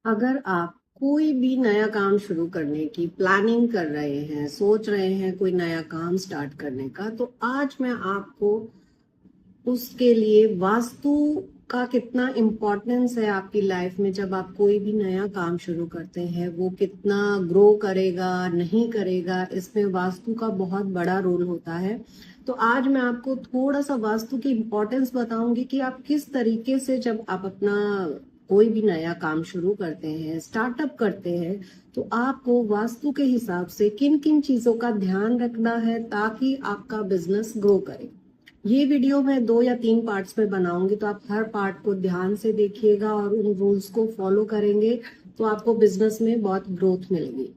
अगर आप कोई भी नया काम शुरू करने की प्लानिंग कर रहे हैं, सोच रहे हैं कोई नया काम स्टार्ट करने का, तो आज मैं आपको उसके लिए वास्तु का कितना इम्पोर्टेंस है आपकी लाइफ में। जब आप कोई भी नया काम शुरू करते हैं, वो कितना ग्रो करेगा नहीं करेगा, इसमें वास्तु का बहुत बड़ा रोल होता है। तो आज मैं आपको थोड़ा सा वास्तु की इम्पोर्टेंस बताऊंगी कि आप किस तरीके से, जब आप अपना कोई भी नया काम शुरू करते हैं, स्टार्टअप करते हैं, तो आपको वास्तु के हिसाब से किन किन चीजों का ध्यान रखना है ताकि आपका बिजनेस ग्रो करे। ये वीडियो मैं 2 या 3 पार्ट्स में बनाऊंगी, तो आप हर पार्ट को ध्यान से देखिएगा और उन रूल्स को फॉलो करेंगे तो आपको बिजनेस में बहुत ग्रोथ मिलेगी।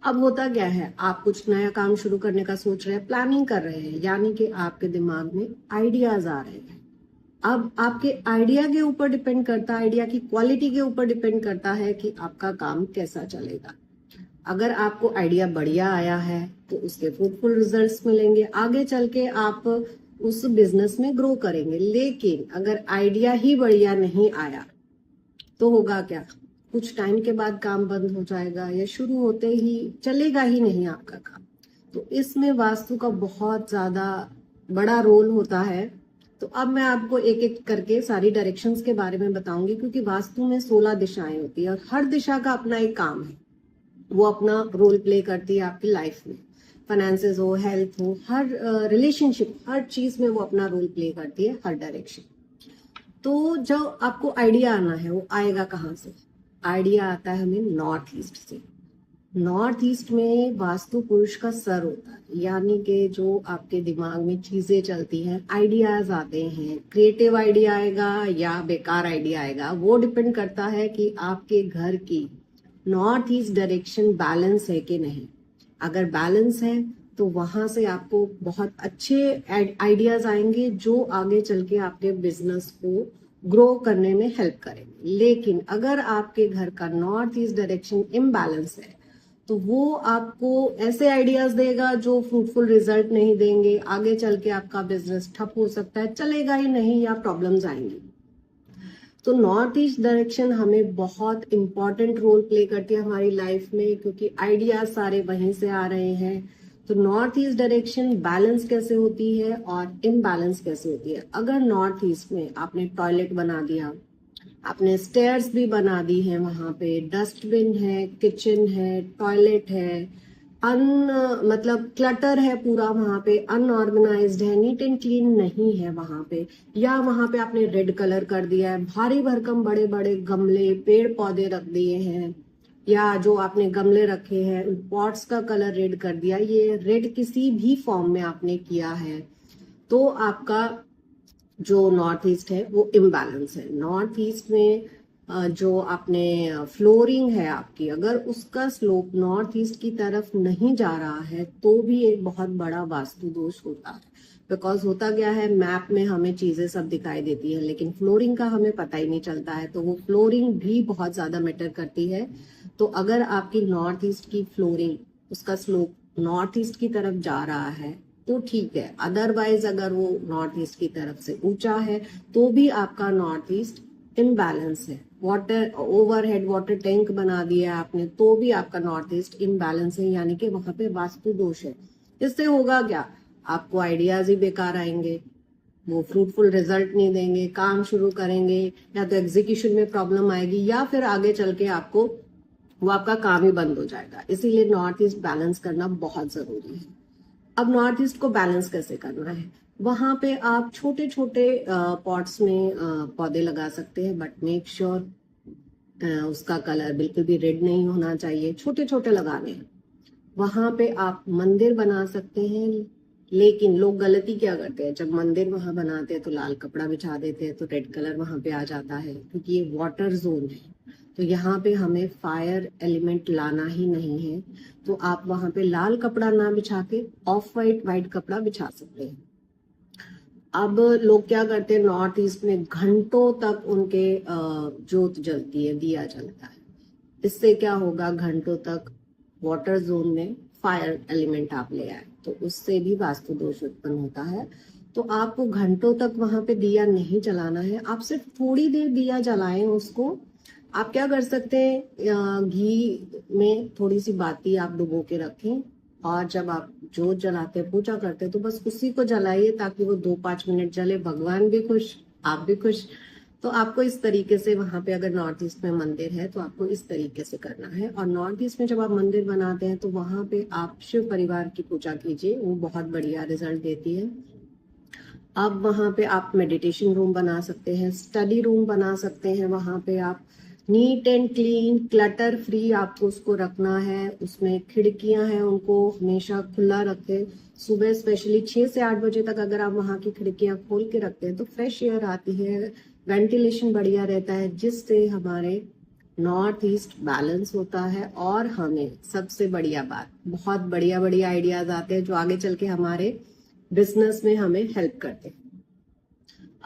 अब होता क्या है, आप कुछ नया काम शुरू करने का सोच रहे हैं, प्लानिंग कर रहे हैं, यानी कि आपके दिमाग में आइडियाज आ रहे हैं। अब आपके आइडिया के ऊपर डिपेंड करता है, आइडिया की क्वालिटी के ऊपर डिपेंड करता है कि आपका काम कैसा चलेगा। अगर आपको आइडिया बढ़िया आया है तो उसके फ्रूटफुल रिजल्ट्स मिलेंगे, आगे चल के आप उस बिजनेस में ग्रो करेंगे। लेकिन अगर आइडिया ही बढ़िया नहीं आया तो होगा क्या, कुछ टाइम के बाद काम बंद हो जाएगा या शुरू होते ही चलेगा ही नहीं आपका काम। तो इसमें वास्तु का बहुत ज्यादा बड़ा रोल होता है। तो अब मैं आपको एक एक करके सारी डायरेक्शंस के बारे में बताऊंगी, क्योंकि वास्तु में 16 दिशाएं होती है और हर दिशा का अपना एक काम है, वो अपना रोल प्ले करती है आपकी लाइफ में। फाइनेंसेस हो, हेल्थ हो, हर रिलेशनशिप, हर चीज में वो अपना रोल प्ले करती है, हर डायरेक्शन। तो जब आपको आइडिया आना है, वो आएगा कहाँ से? आइडिया आता है हमें नॉर्थ ईस्ट से। नॉर्थ ईस्ट में वास्तु पुरुष का सर होता है, यानी कि जो आपके दिमाग में चीजें चलती हैं, आइडियाज आते हैं, क्रिएटिव आइडिया आएगा या बेकार आइडिया आएगा, वो डिपेंड करता है कि आपके घर की नॉर्थ ईस्ट डायरेक्शन बैलेंस है कि नहीं। अगर बैलेंस है तो वहां से आपको बहुत अच्छे आइडियाज आएंगे जो आगे चल के आपके बिजनेस को ग्रो करने में हेल्प करेंगे। लेकिन अगर आपके घर का नॉर्थ ईस्ट डायरेक्शन इम्बैलेंस है तो वो आपको ऐसे आइडियाज देगा जो फ्रूटफुल रिजल्ट नहीं देंगे, आगे चल के आपका बिजनेस ठप हो सकता है, चलेगा ही नहीं या प्रॉब्लम्स आएंगी। तो नॉर्थ ईस्ट डायरेक्शन हमें बहुत इंपॉर्टेंट रोल प्ले करती है हमारी लाइफ में, क्योंकि आइडियाज सारे वहीं से आ रहे हैं। तो नॉर्थ ईस्ट डायरेक्शन बैलेंस कैसे होती है और इम्बैलेंस कैसे होती है। अगर नॉर्थ ईस्ट में आपने टॉयलेट बना दिया, आपने स्टेयर्स भी बना दी है, वहां पे डस्टबिन है, किचन है, टॉयलेट है, अन मतलब क्लटर है पूरा, वहां पे अनऑर्गेनाइज्ड है, नीट एंड क्लीन नहीं है वहां पे, या वहां पे आपने रेड कलर कर दिया है, भारी भरकम बड़े बड़े गमले पेड़ पौधे रख दिए हैं, या जो आपने गमले रखे हैं पॉट्स का कलर रेड कर दिया, ये रेड किसी भी फॉर्म में आपने किया है, तो आपका जो नॉर्थ ईस्ट है वो इम्बैलेंस है। नॉर्थ ईस्ट में जो आपने फ्लोरिंग है आपकी, अगर उसका स्लोप नॉर्थ ईस्ट की तरफ नहीं जा रहा है तो भी एक बहुत बड़ा वास्तु दोष होता है। बिकॉज होता गया है, मैप में हमें चीजें सब दिखाई देती है लेकिन फ्लोरिंग का हमें पता ही नहीं चलता है, तो वो फ्लोरिंग भी बहुत ज्यादा मैटर करती है। तो अगर आपकी नॉर्थ ईस्ट की फ्लोरिंग, उसका स्लोप नॉर्थ ईस्ट की तरफ जा रहा है तो ठीक है, अदरवाइज अगर वो नॉर्थ ईस्ट की तरफ से ऊंचा है तो भी आपका नॉर्थ ईस्ट इम्बैलेंस है। वाटर ओवरहेड वाटर टैंक बना दिया आपने तो भी आपका नॉर्थ ईस्ट इम्बैलेंस है, यानी कि वहां पे वास्तु दोष है। इससे होगा क्या, आपको आइडियाज ही बेकार आएंगे, वो फ्रूटफुल रिजल्ट नहीं देंगे, काम शुरू करेंगे या तो एग्जीक्यूशन में प्रॉब्लम आएगी या फिर आगे चल के आपको वो आपका काम ही बंद हो जाएगा। इसीलिए नॉर्थ ईस्ट बैलेंस करना बहुत जरूरी है। अब नॉर्थ ईस्ट को बैलेंस कैसे करना है, वहां पे आप छोटे छोटे पॉट्स में पौधे लगा सकते हैं, बट मेक श्योर उसका कलर बिल्कुल भी रेड नहीं होना चाहिए, छोटे छोटे लगाने हैं। वहां पे आप मंदिर बना सकते हैं, लेकिन लोग गलती क्या करते हैं, जब मंदिर वहां बनाते हैं तो लाल कपड़ा बिछा देते हैं, तो रेड कलर वहां पे आ जाता है, क्योंकि ये वाटर जोन है। तो यहाँ पे हमें फायर एलिमेंट लाना ही नहीं है, तो आप वहां पे लाल कपड़ा ना बिछा के ऑफ वाइट वाइट कपड़ा बिछा सकते हैं। अब लोग क्या करते हैं, नॉर्थ ईस्ट में घंटों तक उनके जोत जलती है, दिया जलता है। इससे क्या होगा, घंटों तक वाटर जोन में फायर एलिमेंट आप ले आए तो उससे भी वास्तु दोष उत्पन्न होता है। तो आपको घंटों तक वहां पे दिया नहीं जलाना है, आप सिर्फ थोड़ी देर दिया जलाएं उसको, आप क्या कर सकते हैं, घी में थोड़ी सी बाती आप डुबो के रखें, और जब आप जोत जलाते हैं, पूजा करते हैं, तो बस उसी को जलाइए ताकि वो 2-5 मिनट जले, भगवान भी खुश, आप भी खुश। तो आपको इस तरीके से, वहां पे अगर नॉर्थ ईस्ट में मंदिर है तो आपको इस तरीके से करना है। और नॉर्थ ईस्ट में जब आप मंदिर बनाते हैं तो वहां पे आप शिव परिवार की पूजा कीजिए, वो बहुत बढ़िया रिजल्ट देती है। अब वहां पे आप मेडिटेशन रूम बना सकते हैं, स्टडी रूम बना सकते हैं। वहां पे आप neat and clean, clutter free आपको उसको रखना है। उसमें खिड़कियां हैं, उनको हमेशा खुला रखें। सुबह स्पेशली 6 से 8 बजे तक अगर आप वहां की खिड़कियां खोल के रखते हैं तो फ्रेश एयर आती है, वेंटिलेशन बढ़िया रहता है, जिससे हमारे नॉर्थ ईस्ट बैलेंस होता है। और हमें सबसे बढ़िया बात, बहुत बढ़िया बढ़िया आइडियाज आते हैं जो आगे चल के हमारे बिजनेस में हमें हेल्प करते हैं।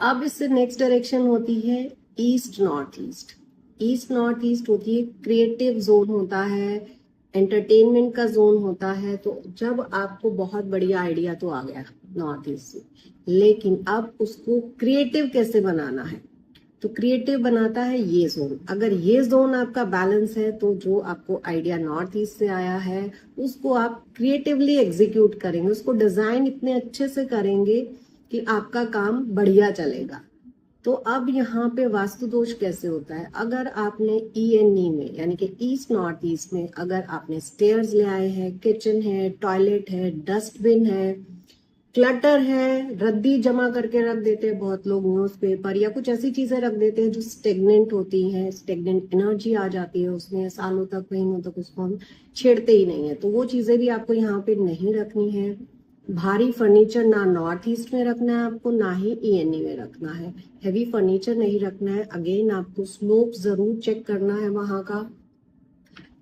अब इससे नेक्स्ट डायरेक्शन होती है east north east. East north east होती है क्रिएटिव जोन होता है, एंटरटेनमेंट का जोन होता है। तो जब आपको बहुत बढ़िया आइडिया तो आ गया नॉर्थ ईस्ट से, लेकिन अब उसको क्रिएटिव कैसे बनाना है, तो क्रिएटिव बनाता है ये जोन। अगर ये जोन आपका बैलेंस है तो जो आपको आइडिया नॉर्थ ईस्ट से आया है उसको आप क्रिएटिवली एग्जीक्यूट करेंगे, उसको डिजाइन इतने अच्छे से करेंगे कि आपका काम बढ़िया चलेगा। तो अब यहाँ पे वास्तु दोष कैसे होता है, अगर आपने ENE में यानी कि ईस्ट नॉर्थ ईस्ट में अगर आपने स्टेयर्स ले आए हैं, किचन है, टॉयलेट है, डस्टबिन है, क्लटर है, रद्दी जमा करके रख देते हैं बहुत लोग, न्यूज़पेपर या कुछ ऐसी चीजें रख देते हैं जो स्टेगनेंट होती हैं, स्टेगनेंट एनर्जी आ जाती है उसमें, सालों तक महीनों तक उसको हम छेड़ते ही नहीं है, तो वो चीजें भी आपको यहाँ पे नहीं रखनी है। भारी फर्नीचर ना नॉर्थ ईस्ट में रखना है आपको, ना ही ENE में रखना है। हैवी फर्नीचर नहीं रखना है। अगेन आपको स्लोप जरूर चेक करना है वहां का,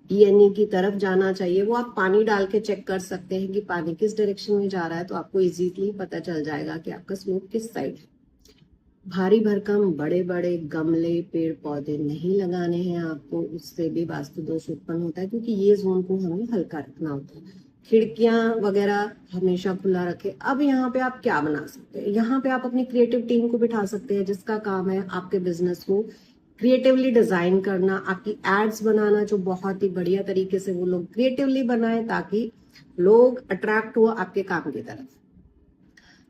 ENE की तरफ जाना चाहिए। वो आप पानी डाल के चेक कर सकते हैं कि पानी किस डायरेक्शन में जा रहा है, तो आपको इजीली पता चल जाएगा कि आपका स्लोप किस साइड है। भारी भरकम बड़े बड़े गमले, पेड़ पौधे नहीं लगाने हैं आपको, उससे भी वास्तु दोष उत्पन्न होता है, क्योंकि ये जोन को हमें हल्का रखना होता है। खिड़कियां वगैरह हमेशा खुला रखे। अब यहाँ पे आप क्या बना सकते हैं, यहाँ पे आप अपनी क्रिएटिव टीम को बिठा सकते हैं जिसका काम है आपके बिजनेस को क्रिएटिवली डिजाइन करना, आपकी एड्स बनाना जो बहुत ही बढ़िया तरीके से वो लोग क्रिएटिवली बनाए ताकि लोग अट्रैक्ट हो आपके काम की तरफ।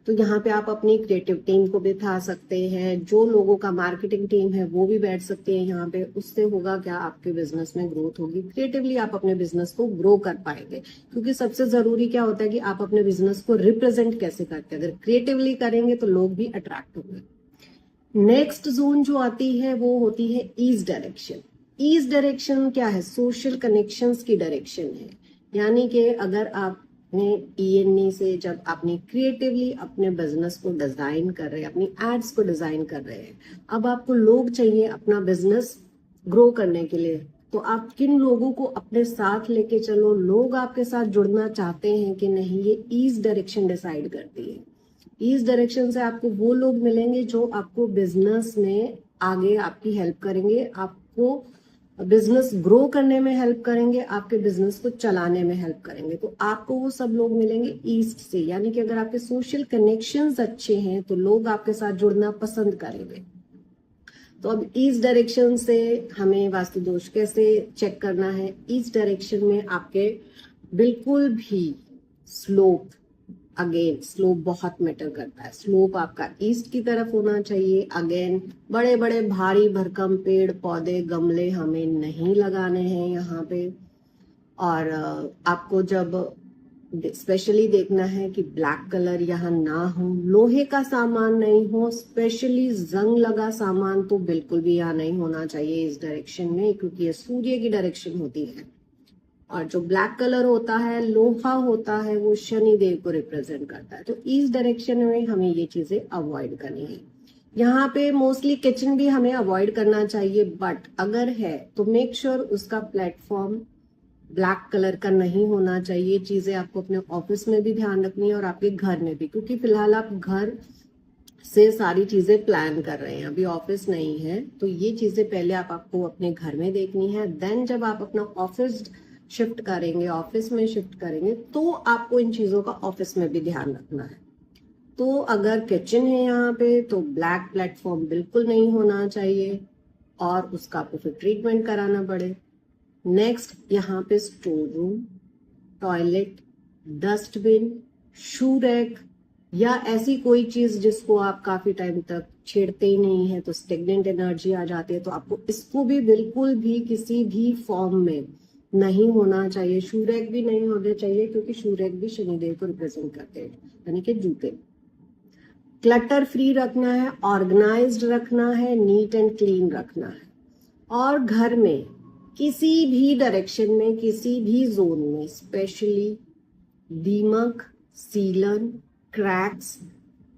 तो यहाँ पे आप अपनी क्रिएटिव टीम को बिठा सकते हैं, जो लोगों का मार्केटिंग टीम है वो भी बैठ सकते हैं यहाँ पे। उससे होगा क्या, आपके बिजनेस में ग्रोथ होगी, क्रिएटिवली आप अपने बिजनेस को ग्रो कर पाएंगे। क्योंकि सबसे जरूरी क्या होता है कि आप अपने बिजनेस को रिप्रेजेंट कैसे करते हैं, अगर क्रिएटिवली करेंगे तो लोग भी अट्रैक्ट होंगे। नेक्स्ट जोन जो आती है वो होती है ईस्ट डायरेक्शन। ईस्ट डायरेक्शन क्या है, सोशल कनेक्शंस की डायरेक्शन है। यानी कि अगर आपने ENE से जब आपने क्रिएटिवली अपने बिजनेस को डिजाइन कर रहे हैं, अपनी एड्स को डिजाइन कर रहे हैं, अब आपको लोग चाहिए अपना बिजनेस ग्रो करने के लिए, तो आप किन लोगों को अपने साथ लेके चलो, लोग आपके साथ जुड़ना चाहते हैं कि नहीं, ये ईस्ट डायरेक्शन डिसाइड करती है। ईस्ट डायरेक्शन से आपको वो लोग मिलेंगे जो आपको बिजनेस में आगे आपकी हेल्प करेंगे, आपको बिजनेस ग्रो करने में हेल्प करेंगे, आपके बिजनेस को चलाने में हेल्प करेंगे। तो आपको वो सब लोग मिलेंगे ईस्ट से। यानी कि अगर आपके सोशल कनेक्शंस अच्छे हैं तो लोग आपके साथ जुड़ना पसंद करेंगे। तो अब ईस्ट डायरेक्शन से हमें वास्तु दोष कैसे चेक करना है, ईस्ट डायरेक्शन में आपके बिल्कुल भी स्लोप, अगेन स्लोप बहुत मैटर करता है, स्लोप आपका ईस्ट की तरफ होना चाहिए। अगेन बड़े बड़े भारी भरकम पेड़ पौधे गमले हमें नहीं लगाने हैं यहाँ पे। और आपको जब स्पेशली देखना है कि ब्लैक कलर यहाँ ना हो, लोहे का सामान नहीं हो, स्पेशली जंग लगा सामान तो बिल्कुल भी यहाँ नहीं होना चाहिए इस डायरेक्शन में, क्योंकि ये सूर्य की डायरेक्शन होती है। और जो ब्लैक कलर होता है, लोहा होता है, वो शनि देव को रिप्रेजेंट करता है। तो इस डायरेक्शन में हमें ये चीजें अवॉइड करनी है। यहाँ पे मोस्टली किचन भी हमें अवॉइड करना चाहिए, बट अगर है तो मेक श्योर उसका प्लेटफॉर्म ब्लैक कलर का नहीं होना चाहिए। चीजें आपको अपने ऑफिस में भी ध्यान रखनी है और आपके घर में भी, क्योंकि फिलहाल आप घर से सारी चीजें प्लान कर रहे हैं, अभी ऑफिस नहीं है। तो ये चीजें पहले आपको अपने घर में देखनी है, देन जब आप अपना ऑफिस शिफ्ट करेंगे, ऑफिस में शिफ्ट करेंगे, तो आपको इन चीजों का ऑफिस में भी ध्यान रखना है। तो अगर किचन है यहाँ पे तो ब्लैक प्लेटफॉर्म बिल्कुल नहीं होना चाहिए। और उसका आपको फिर ट्रीटमेंट कराना पड़े। नेक्स्ट, यहाँ पे store room, toilet, dustbin, shoe rack या ऐसी कोई चीज जिसको आप काफी टाइम तक छेड़ते ही नहीं है तो स्टेगनेंट एनर्जी आ जाती है, तो आपको इसको भी बिल्कुल भी किसी भी फॉर्म में नहीं होना चाहिए। शू रैक भी नहीं होने चाहिए क्योंकि शू रैक भी शनिदेव को रिप्रेजेंट करते हैं, यानी कि जूते। क्लटर फ्री रखना है, ऑर्गेनाइज्ड रखना है, नीट एंड क्लीन रखना है। और घर में किसी भी डायरेक्शन में, किसी भी जोन में, स्पेशली दीमक, सीलन, क्रैक्स,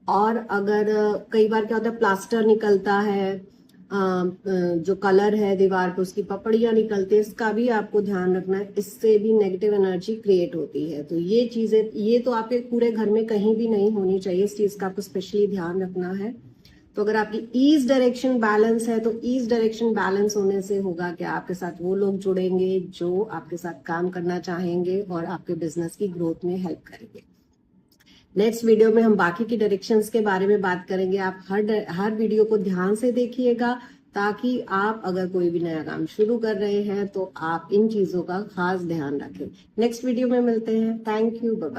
और अगर कई बार क्या होता है प्लास्टर निकलता है, जो कलर है दीवार पे उसकी पपड़ियां निकलती है, इसका भी आपको ध्यान रखना है, इससे भी नेगेटिव एनर्जी क्रिएट होती है। तो ये चीजें, ये तो आपके पूरे घर में कहीं भी नहीं होनी चाहिए, इस चीज का आपको स्पेशली ध्यान रखना है। तो अगर आपकी ईस्ट डायरेक्शन बैलेंस है तो ईस्ट डायरेक्शन बैलेंस होने से होगा कि आपके साथ वो लोग जुड़ेंगे जो आपके साथ काम करना चाहेंगे और आपके बिजनेस की ग्रोथ में हेल्प करेंगे। नेक्स्ट वीडियो में हम बाकी की डायरेक्शंस के बारे में बात करेंगे। आप हर वीडियो को ध्यान से देखिएगा ताकि आप अगर कोई भी नया काम शुरू कर रहे हैं तो आप इन चीजों का खास ध्यान रखें। नेक्स्ट वीडियो में मिलते हैं। Thank you, bye bye.